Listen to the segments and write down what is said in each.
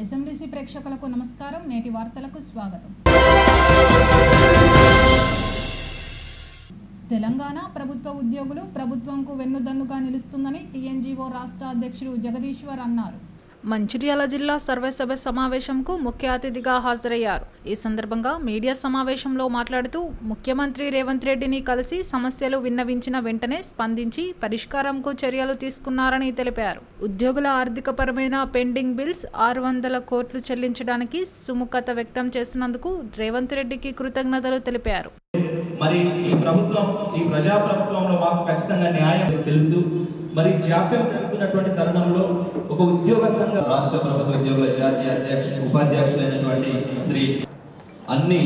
ఎస్ఎండిసి ప్రేక్షకులకు నమస్కారం. నేటి వార్తలకు స్వాగతం. తెలంగాణ ప్రభుత్వ ఉద్యోగులు ప్రభుత్వంకు వెన్నుదన్నుగా నిలుస్తుందని టీఎన్జీఓ రాష్ట్ర అధ్యక్షుడు జగదీశ్వర్ అన్నారు. మంచిర్యాల జిల్లా సర్వసభ్య సమావేశంకు ముఖ్య అతిథిగా హాజరయ్యారు. ఈ సందర్భంగా మీడియా సమావేశంలో మాట్లాడుతూ ముఖ్యమంత్రి రేవంత్ రెడ్డిని కలిసి సమస్యలు విన్నవించిన వెంటనే స్పందించి పరిష్కారంకు చర్యలు తీసుకున్నారని తెలిపారు. ఉద్యోగుల ఆర్థికపరమైన పెండింగ్ బిల్స్ 600 కోట్లు చెల్లించడానికి సుముఖత వ్యక్తం చేసినందుకు రేవంత్ రెడ్డికి కృతజ్ఞతలు తెలిపారు. మరి ఈ ప్రజాప్రభుత్వంలో మాకు ఖచ్చితంగా న్యాయం తెలుసు. మరి జాప్యం జరుగుతున్నటువంటి తరుణంలో ఒక ఉద్యోగ సంఘ రాష్ట్ర ప్రభుత్వ ఉద్యోగుల జాతీయ ఉపాధ్యక్షులైనటువంటి శ్రీ అన్ని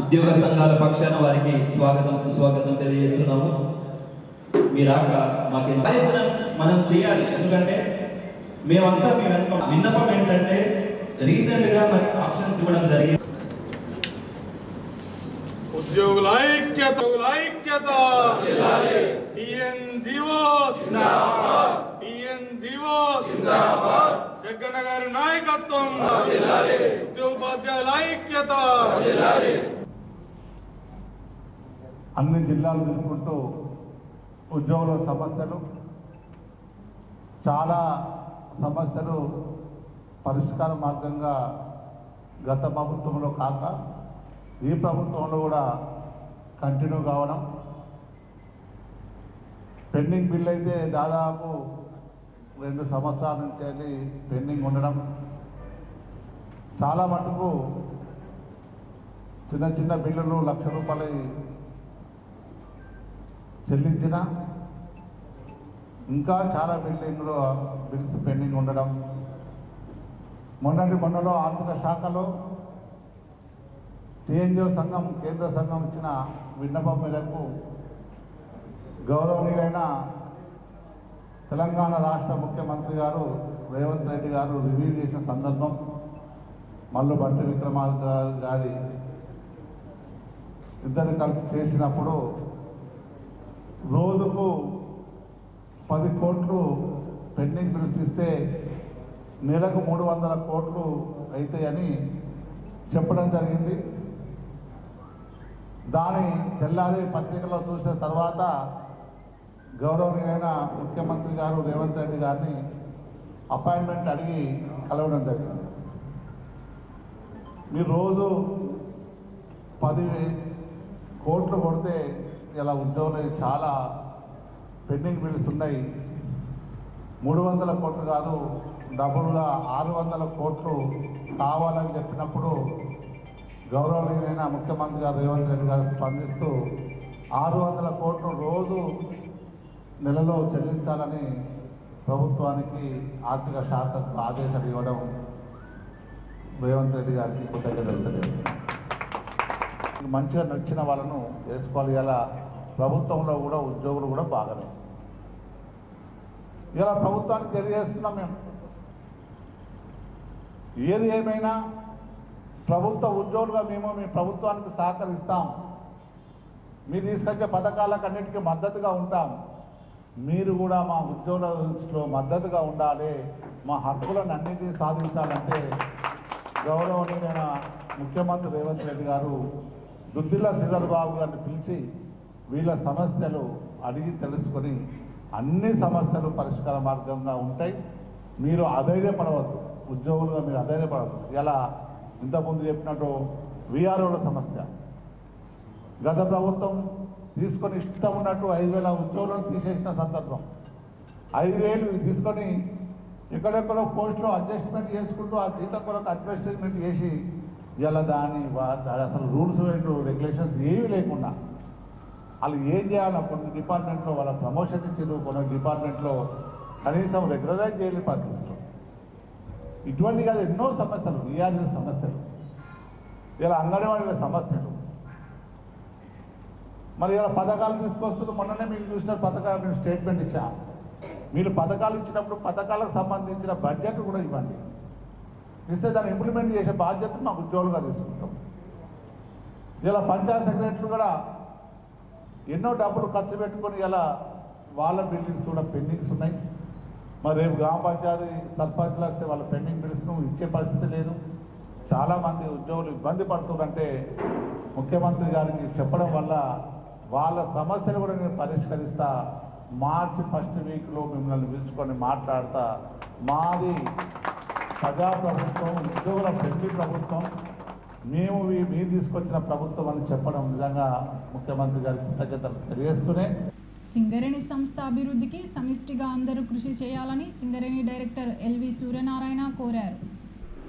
ఉద్యోగ సంఘాల పక్షాన వారికి స్వాగతం సుస్వాగతం తెలియజేస్తున్నాము. మీరాక మాకు మనం చేయాలి. ఎందుకంటే మేమంతా మీ విన్నపం ఏంటంటే రీసెంట్ గా మరి ఆప్షన్స్ ఇవ్వడం జరిగింది. ఉద్యోగుల ఐక్యత జగన్న గారి నాయకత్వం, ఉద్యోగోపాధ్యాయుల ఐక్యత. అన్ని జిల్లాలు తిరుగుకుంటూ ఉద్యోగుల సమస్యలు, చాలా సమస్యలు పరిష్కార మార్గంగా గత ప్రభుత్వంలో కాక ఈ ప్రభుత్వంలో కూడా కంటిన్యూ కావడం, పెండింగ్ బిల్ అయితే దాదాపు 2 సంవత్సరాల నుంచి వెళ్ళి పెండింగ్ ఉండడం, చాలా మటుకు చిన్న చిన్న బిల్లులు 1,00,000 రూపాయలు చెల్లించిన ఇంకా చాలా బిల్స్ పెండింగ్ ఉండడం, మొన్నలో ఆర్థిక శాఖలో టీఎన్జీఓ సంఘం కేంద్ర సంఘం ఇచ్చిన విన్నపం మేరకు గౌరవనీయులైన తెలంగాణ రాష్ట్ర ముఖ్యమంత్రి గారు రేవంత్ రెడ్డి గారు రివ్యూ చేసిన సందర్భం, మల్లు భట్టి విక్రమార్క గారి ఇద్దరు కలిసి చేసినప్పుడు రోజుకు 10 కోట్లు పెండింగ్ బిల్స్ ఇస్తే నెలకు 300 కోట్లు అవుతాయని చెప్పడం జరిగింది. దాని తెల్లారి పత్రికలో చూసిన తర్వాత గౌరవనీయులైన ముఖ్యమంత్రి గారు రేవంత్ రెడ్డి గారిని అపాయింట్మెంట్ అడిగి కలవడం జరిగింది. మీరు రోజు 10 కోట్లు కొడితే ఇలా ఉద్యోగులు చాలా పెండింగ్ బిల్స్ ఉన్నాయి, 300 కోట్లు కాదు డబుల్గా 600 కోట్లు కావాలని చెప్పినప్పుడు గౌరవనీయులైన ముఖ్యమంత్రి గారు రేవంత్ రెడ్డి గారు స్పందిస్తూ 600 కోట్లు రోజు నెలలో చెల్లించాలని ప్రభుత్వానికి ఆర్థిక శాఖకు ఆదేశాలు ఇవ్వడం రేవంత్ రెడ్డి గారికి కృతజ్ఞతలు తెలియజేస్తున్నాను. మంచిగా నడిచిన వాళ్ళను వేసుకోవాలి. ఇలా ప్రభుత్వంలో కూడా ఉద్యోగులు కూడా బాగానే, ఇలా ప్రభుత్వానికి తెలియజేస్తున్నాం మేము. ఏది ఏమైనా ప్రభుత్వ ఉద్యోగులుగా మేము మీ ప్రభుత్వానికి సహకరిస్తాం. మీరు తీసుకొచ్చే పథకాలకు అన్నిటికీ మద్దతుగా ఉంటాం. మీరు కూడా మా ఉద్యోగులలో మద్దతుగా ఉండాలి. మా హక్కులను అన్నింటినీ సాధించాలంటే గౌరవనీయులైన ముఖ్యమంత్రి రేవంత్ రెడ్డి గారు దుద్దిల్ల శ్రీధర్ బాబు గారిని పిలిచి వీళ్ళ సమస్యలు అడిగి తెలుసుకొని అన్ని సమస్యలు పరిష్కార మార్గంగా ఉంటాయి. మీరు అధైర్యపడవద్దు, ఉద్యోగులుగా మీరు అధైర్యపడవద్దు. ఇలా ఇంతకుముందు చెప్పినట్టు వీఆర్ఓల సమస్య, గత ప్రభుత్వం తీసుకొని ఇష్టం ఉన్నట్టు 5,000 ఉద్యోగులను తీసేసిన సందర్భం, 5,000 తీసుకొని ఎక్కడెక్కడో పోస్టులో అడ్జస్ట్మెంట్ చేసుకుంటూ ఆ జీతం కొరకు అడ్జస్ట్మెంట్ చేసి ఇలా దాని అసలు రూల్స్ అండ్ రెగ్యులేషన్స్ ఏమీ లేకుండా వాళ్ళు ఏం చేయాలో కొన్ని డిపార్ట్మెంట్లో వాళ్ళ ప్రమోషన్ ఇచ్చారు, కొన్ని డిపార్ట్మెంట్లో కనీసం రెగ్యులరైజ్ చేయలేని పరిస్థితులు. ఇటువంటి కాదు ఎన్నో సమస్యలు, వీఆర్ఏల సమస్యలు, ఇలా అంగన్వాడీల సమస్యలు. మరి ఇలా పథకాలు తీసుకొస్తున్నారు. మొన్ననే మీకు చూసిన పథకాలు మేము స్టేట్మెంట్ ఇచ్చాం. మీరు పథకాలు ఇచ్చినప్పుడు పథకాలకు సంబంధించిన బడ్జెట్ కూడా ఇవ్వండి. ఇస్తే దాన్ని ఇంప్లిమెంట్ చేసే బాధ్యత మా ఉద్యోగులుగా తీసుకుంటాం. ఇలా పంచాయత్ సెక్రటరీలు కూడా ఎన్నో డబ్బులు ఖర్చు పెట్టుకొని ఇలా వాళ్ళ బిల్డింగ్స్ కూడా పెండింగ్స్ ఉన్నాయి. మరి రేపు గ్రామ పంచాయతీ సర్పంచ్లు వస్తే వాళ్ళ పెండింగ్ బిల్స్ను ఇచ్చే పరిస్థితి లేదు. చాలామంది ఉద్యోగులు ఇబ్బంది పడుతుందంటే ముఖ్యమంత్రి గారికి చెప్పడం వల్ల వాళ్ళ సమస్యలు కూడా నేను పరిష్కరిస్తా, మార్చి 1st వీక్లో మిమ్మల్ని పిలుచుకొని మాట్లాడతా, మాది ప్రజాప్రభుత్వం, ఉద్యోగుల పెళ్లి ప్రభుత్వం, మేము మీరు తీసుకొచ్చిన ప్రభుత్వం అని చెప్పడం నిజంగా ముఖ్యమంత్రి గారికి కృతజ్ఞతలు తెలియజేస్తూనే సింగరేణి సంస్థ అభివృద్ధికి సమిష్టిగా అందరూ కృషి చేయాలని సింగరేణి డైరెక్టర్ ఎల్వి సూర్యనారాయణ కోరారు.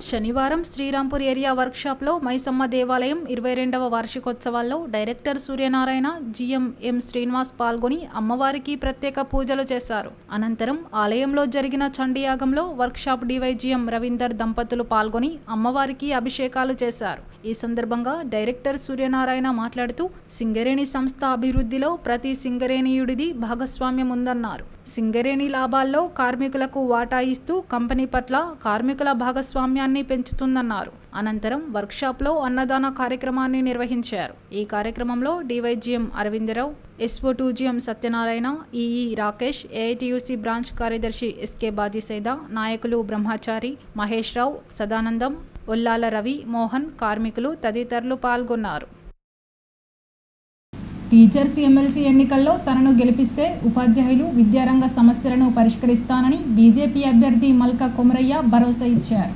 శనివారం శ్రీరాంపూర్ ఏరియా వర్క్షాప్లో మైసమ్మ దేవాలయం 22వ వార్షికోత్సవాల్లో డైరెక్టర్ సూర్యనారాయణ, జిఎం ఎం శ్రీనివాస్ పాల్గొని అమ్మవారికి ప్రత్యేక పూజలు చేశారు. అనంతరం ఆలయంలో జరిగిన చండీయాగంలో వర్క్షాప్ డివైజిఎం రవీందర్ దంపతులు పాల్గొని అమ్మవారికి అభిషేకాలు చేశారు. ఈ సందర్భంగా డైరెక్టర్ సూర్యనారాయణ మాట్లాడుతూ సింగరేణి సంస్థ అభివృద్ధిలో ప్రతి సింగరేణీయుడిది భాగస్వామ్యం ఉందన్నారు. సింగరేణి లాభాల్లో కార్మికులకు వాటా ఇస్తూ కంపెనీ పట్ల కార్మికుల భాగస్వామ్యాన్ని పెంచుతుందన్నారు. అనంతరం వర్క్షాప్లో అన్నదాన కార్యక్రమాన్ని నిర్వహించారు. ఈ కార్యక్రమంలో డివైజిఎం అరవిందరావు, ఎస్ఓ2జిఎం Satyanarayana, EE Rakesh, AITUC branch కార్యదర్శి ఎస్కే బాజీసైదా, నాయకులు బ్రహ్మచారి, మహేష్ రావు, సదానందం, ఒల్లాల రవి, మోహన్, కార్మికులు తదితరులు పాల్గొన్నారు. టీచర్స్ ఎమ్మెల్సీ ఎన్నికల్లో తనను గెలిపిస్తే ఉపాధ్యాయులు విద్యారంగ సమస్యలను పరిష్కరిస్తానని బీజేపీ అభ్యర్థి మల్కా కొమరయ్య భరోసా ఇచ్చారు.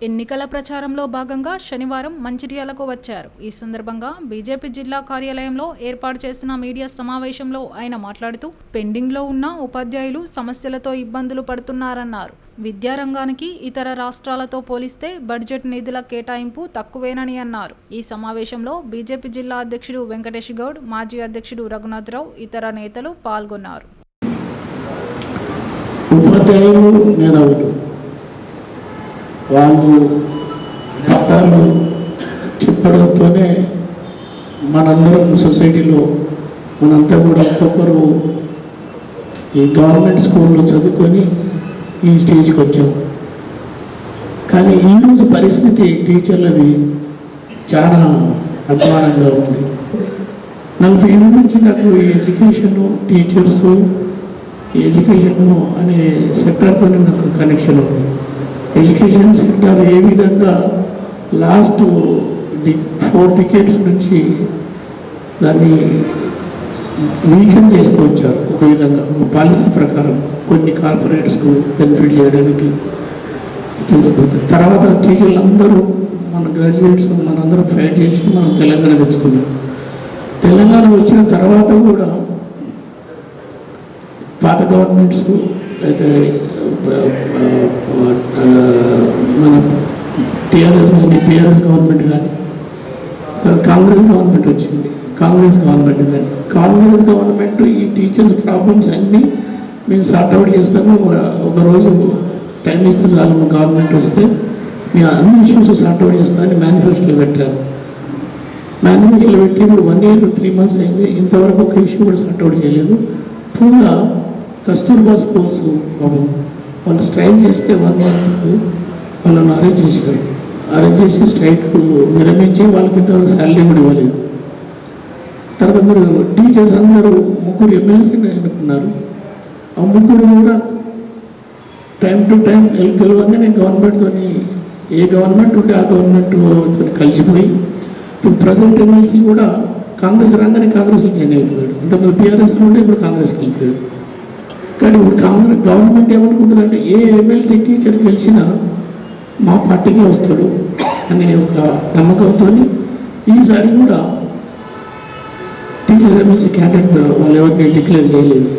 ఎన్నికల ప్రచారంలో భాగంగా శనివారం మంచిర్యాలకు వచ్చారు. ఈ సందర్భంగా బీజేపీ జిల్లా కార్యాలయంలో ఏర్పాటు చేసిన మీడియా సమావేశంలో ఆయన మాట్లాడుతూ పెండింగ్లో ఉన్న ఉపాధ్యాయులు సమస్యలతో ఇబ్బందులు పడుతున్నారన్నారు. విద్యారంగానికి ఇతర రాష్ట్రాలతో పోలిస్తే బడ్జెట్ నిధుల కేటాయింపు తక్కువేనని అన్నారు. ఈ సమావేశంలో బీజేపీ జిల్లా అధ్యక్షుడు వెంకటేష్ గౌడ్, మాజీ అధ్యక్షుడు రఘునాథరావు, ఇతర నేతలు పాల్గొన్నారు. వాళ్ళు పట్టాలు చెప్పడంతోనే మనందరం సొసైటీలో మనంతా కూడా ఒక్కొక్కరు ఈ గవర్నమెంట్ స్కూల్లో చదువుకొని ఈ స్టేజ్కి వచ్చాం. కానీ ఈరోజు పరిస్థితి టీచర్లది చాలా అధ్వానంగా ఉంది. 40 ఏళ్ళ నుంచి నాకు ఈ ఎడ్యుకేషను, టీచర్సు, ఎడ్యుకేషను అనే సెక్టర్తోనే నాకు కనెక్షన్ ఉంది. ఎడ్యుకేషన్ సెక్టర్ ఏ విధంగా లాస్ట్ 4 decades నుంచి దాన్ని వీకెన్ చేస్తూ వచ్చారు. ఒక విధంగా పాలసీ ప్రకారం కొన్ని కార్పొరేట్స్కు బెనిఫిట్ చేయడానికి తీసుకొచ్చారు. తర్వాత టీచర్లు అందరూ మన గ్రాడ్యుయేట్స్ మనందరం ఫైట్ చేసి మనం తెలంగాణ తెచ్చుకున్నాం. తెలంగాణ వచ్చిన తర్వాత కూడా పాత గవర్నమెంట్స్ అయితే మన టీఆర్ఎస్ కానీ పిఆర్ఎస్ గవర్నమెంట్ కానీ కాంగ్రెస్ గవర్నమెంట్ వచ్చింది. కాంగ్రెస్ గవర్నమెంట్ ఈ టీచర్స్ ప్రాబ్లమ్స్ అన్నీ మేము సార్ట్అవుట్ చేస్తాము, ఒకరోజు టైం ఇస్తే చాలు గవర్నమెంట్ వస్తే మేము అన్ని ఇష్యూస్ సార్ట్అవుట్ చేస్తామని మేనిఫెస్టోలో పెట్టారు. మేనిఫెస్టోలో పెట్టి ఇప్పుడు 1 year 3 months అయింది, ఇంతవరకు ఒక ఇష్యూ కూడా సార్ట్అవుట్ చేయలేదు. పూర్గా కస్తూర్బా స్కూల్స్ వాళ్ళు స్ట్రైక్ చేస్తే 1 month వాళ్ళని అరెస్ట్ చేశారు. అరెస్ట్ చేసి స్ట్రైక్ విరమించి వాళ్ళకి ఇంతవరకు శాలరీ కూడా ఇవ్వలేదు. తర్వాత మీరు టీచర్స్ అందరూ 3 ఎమ్మెల్సీని ఎన్నుకున్నారు. ఆ 3 కూడా టైం టు టైం గెలవంగానే గవర్నమెంట్తో ఏ గవర్నమెంట్ ఉంటే ఆ గవర్నమెంట్తో కలిసిపోయి ఇప్పుడు ప్రజెంట్ ఎమ్మెల్సీ కూడా కాంగ్రెస్ రాగానే కాంగ్రెస్లో జాయిన్ అయిపోయాడు. అంతకుముందు పిఆర్ఎస్లో ఉంటే ఇప్పుడు కాంగ్రెస్కి వెళ్ళిపోయాడు. కానీ ఇప్పుడు గవర్నమెంట్ ఏమనుకుంటుందంటే ఏ ఎమ్మెల్సీ టీచర్ గెలిచినా మా పార్టీకే వస్తాడు అనే ఒక నమ్మకంతో ఈసారి కూడా టీచర్స్ ఎమ్మెల్సీ క్యాండిడేట్ వాళ్ళు ఎవరికి డిక్లేర్ చేయలేదు.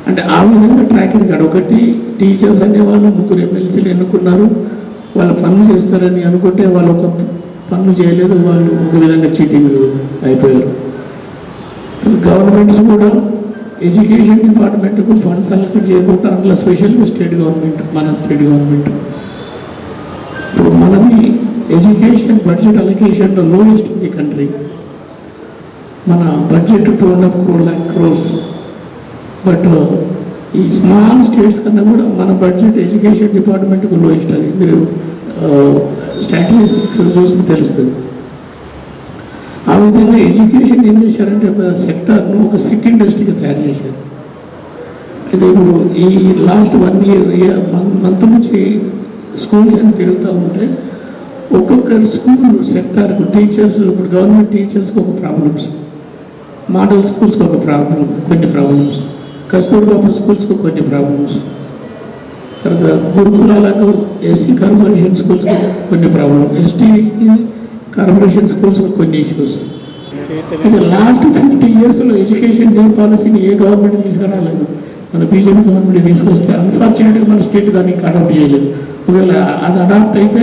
అంటే ఆ విధంగా ట్రాక్ రికార్డ్ ఒకటి టీచర్స్ అనేవాళ్ళు 3 ఎమ్మెల్సీలు ఎన్నుకున్నారు, వాళ్ళు పనులు చేస్తారని అనుకుంటే వాళ్ళు ఒక పనులు చేయలేదు, వాళ్ళు ఒక విధంగా చీటింగ్ అయిపోయారు. గవర్నమెంట్స్ కూడా ఎడ్యుకేషన్ డిపార్ట్మెంట్కు ఫండ్స్ అలొకేట్ చేయకుండా అందులో స్పెషల్గా స్టేట్ గవర్నమెంట్, మన స్టేట్ గవర్నమెంట్ ఇప్పుడు మనది ఎడ్యుకేషన్ బడ్జెట్ అలొకేషన్లో లోయెస్ట్ ఇన్ ది కంట్రీ. మన బడ్జెట్ 2.5 crores. బట్ ఈ స్మాల్ స్టేట్స్ కన్నా కూడా మన బడ్జెట్ ఎడ్యుకేషన్ డిపార్ట్మెంట్కు లోయెస్ట్. అది మీరు స్టాటిస్టిక్స్ చూస్తే తెలుస్తుంది. ఆ విధంగా ఎడ్యుకేషన్ ఏం చేశారంటే ఒక సెక్టార్ను ఒక సిక్ ఇండస్ట్రీగా తయారు చేశారు. ఇది ఇప్పుడు ఈ లాస్ట్ 1 ఇయర్ మంత్ నుంచి స్కూల్స్ అని తిరుగుతూ ఉంటే ఒక్కొక్క స్కూల్ సెక్టార్కు టీచర్స్, ఇప్పుడు గవర్నమెంట్ టీచర్స్కి ఒక ప్రాబ్లమ్స్, మోడల్ స్కూల్స్కి ఒక ప్రాబ్లం, కొన్ని ప్రాబ్లమ్స్, కస్తూర్బా స్కూల్స్కి కొన్ని ప్రాబ్లమ్స్, తర్వాత గురుకులాలకు ఎస్సీ కార్పొరేషన్ స్కూల్స్కి కొన్ని ప్రాబ్లమ్, ఎస్టీ కార్పొరేషన్ స్కూల్స్కి కొన్ని ఇష్యూస్. ఇది లాస్ట్ 50 yearsలో ఎడ్యుకేషన్ న్యూ పాలసీని ఏ గవర్నమెంట్ తీసుకురాలేదు. మన బీజేపీ గవర్నమెంట్ తీసుకొస్తే అన్ఫార్చునేట్గా మన స్టేట్ దానికి అడాప్ట్ చేయలేదు. ఒకవేళ అది అడాప్ట్ అయితే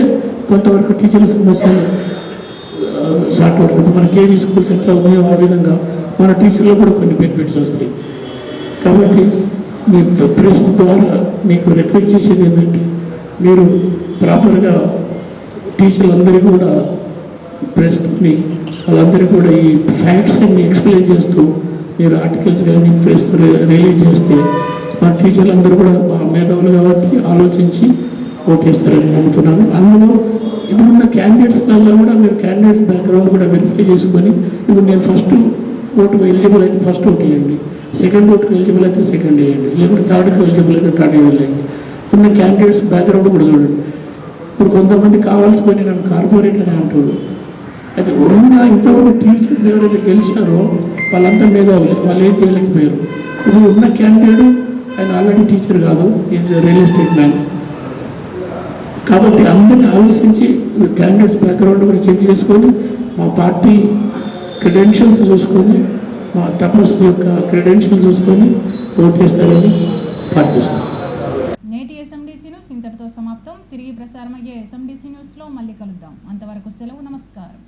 కొంతవరకు టీచర్ల సమస్యలు సార్ట్ అవుతుంది. మన కేవీ స్కూల్స్ ఎట్లా ఉన్నాయో ఆ విధంగా మన టీచర్లు కూడా కొన్ని బెనిఫిట్స్ వస్తాయి. కాబట్టి మీ ప్రెస్ ద్వారా మీకు రిక్వెస్ట్ చేసేది ఏంటంటే మీరు ప్రాపర్గా టీచర్లందరికీ కూడా ప్రెస్ని వాళ్ళందరికీ కూడా ఈ ఫ్యాక్ట్స్ అన్ని ఎక్స్ప్లెయిన్ చేస్తూ మీరు ఆర్టికల్స్ కానీ ప్రెస్ రిలీజ్ చేస్తే మా టీచర్లందరూ కూడా మా మేధావులు కాబట్టి ఆలోచించి ఓటేస్తారని నమ్ముతున్నాను. అందులో ఇప్పుడు ఉన్న క్యాండిడేట్స్లలో కూడా మీరు క్యాండిడేట్ బ్యాక్గ్రౌండ్ కూడా వెరిఫై చేసుకొని, ఇప్పుడు నేను ఫస్ట్ ఓటుకు ఎలిజిబుల్ అయితే ఫస్ట్ ఓటు వేయండి, సెకండ్ ఓటుకు ఎలిజిబుల్ అయితే సెకండ్ వేయండి, లేకుంటే థర్డ్కి ఎలిజిబుల్ అయితే థర్డ్ వేయండి. ఉన్న క్యాండిడేట్స్ బ్యాక్గ్రౌండ్ కూడా చూడండి. ఇప్పుడు కొంతమంది కావాల్సిపోయి నన్ను కార్పొరేట్ అని అంటారు. అయితే ఉన్న ఇంతవరకు టీచర్స్ ఎవరైతే గెలిచారో వాళ్ళంతా మేధావులే, వాళ్ళు ఏం చేయలేకపోయారు. ఇప్పుడు ఉన్న క్యాండిడేట్ ఆయన ఆల్రెడీ టీచర్ కాదు, ఈజ్ రియల్ ఎస్టేట్ మ్యాన్. కాబట్టి అందరినీ ఆలోచించి క్యాండిడేట్స్ బ్యాక్గ్రౌండ్ కూడా చెక్ చేసుకొని మా పార్టీ క్రెడెన్షియల్స్ చూసుకొని మా తపస్సు యొక్క క్రెడెన్షియల్స్ చూసుకొని ఓటేస్తారని ప్రార్థిస్తాను. నేటి ఎస్ఎండిసి న్యూస్ ఇంతటితో సమాప్తం. తిరిగి ప్రసారమయ్యే ఎస్ఎండిసి న్యూస్లో మళ్ళీ కలుద్దాం. అంతవరకు సెలవు. నమస్కారం.